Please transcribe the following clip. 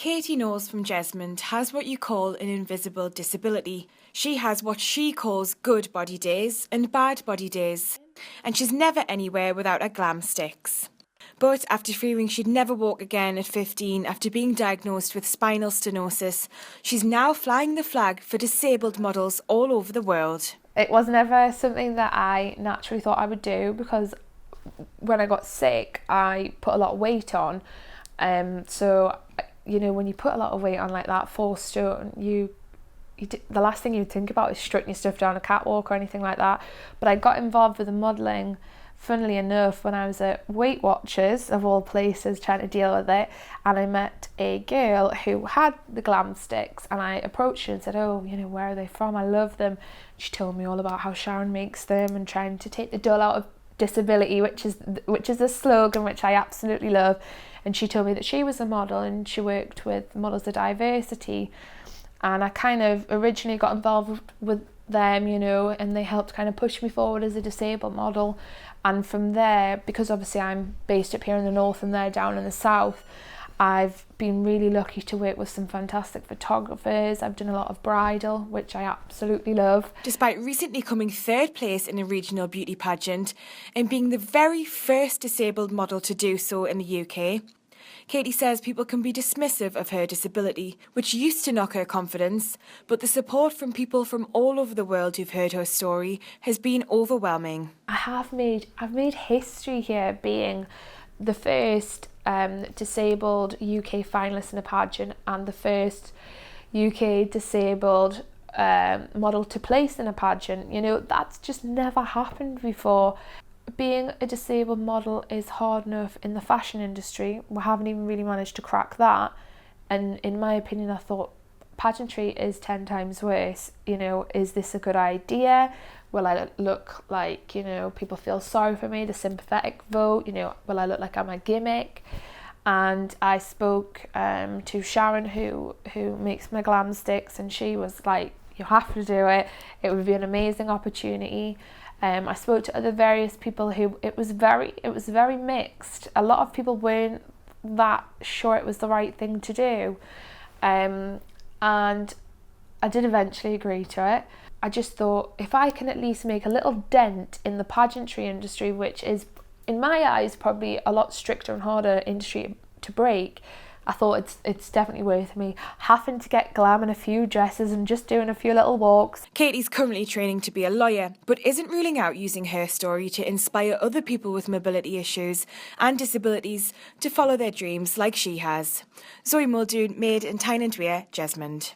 Katie Knowles from Jesmond has what you call an invisible disability. She has what she calls good body days and bad body days, and she's never anywhere without her glam sticks. But after fearing she'd never walk again at 15 after being diagnosed with spinal stenosis, she's now flying the flag for disabled models all over the world. It was never something that I naturally thought I would do, because when I got sick I put a lot of weight on. So you know, when you put a lot of weight on like that, 4 stone, the last thing you'd think about is strutting your stuff down a catwalk or anything like that. But I got involved with the modelling, funnily enough, when I was at Weight Watchers, of all places, trying to deal with it, and I met a girl who had the glam sticks, and I approached her and said, oh, you know, where are they from? I love them. She told me all about how Sharon makes them and trying to take the dull out of disability, which is a slogan which I absolutely love. And she told me that she was a model and she worked with Models of Diversity, and I kind of originally got involved with them, you know, and they helped kind of push me forward as a disabled model. And from there, because obviously I'm based up here in the north and they're down in the south, I've been really lucky to work with some fantastic photographers. I've done a lot of bridal, which I absolutely love. Despite recently coming 3rd place in a regional beauty pageant and being the very first disabled model to do so in the UK, Katie says people can be dismissive of her disability, which used to knock her confidence, but the support from people from all over the world who've heard her story has been overwhelming. I've made history here, being the first disabled UK finalist in a pageant and the first UK disabled model to place in a pageant. You know, that's just never happened before. Being a disabled model is hard enough in the fashion industry. We haven't even really managed to crack that. And in my opinion, I thought pageantry is 10 times worse. You know, is this a good idea? Will I look like, you know, people feel sorry for me, the sympathetic vote? You know, will I look like I'm a gimmick? And I spoke to Sharon, who makes my glam sticks, and she was like, you have to do it. It would be an amazing opportunity. I spoke to other various people who it was very mixed. A lot of people weren't that sure it was the right thing to do, and I did eventually agree to it. I just thought, if I can at least make a little dent in the pageantry industry, which is in my eyes probably a lot stricter and harder industry to break, I thought it's definitely worth me having to get glam in a few dresses and just doing a few little walks. Katie's currently training to be a lawyer, but isn't ruling out using her story to inspire other people with mobility issues and disabilities to follow their dreams like she has. Zoe Muldoon, Maid in Tyne, Jesmond.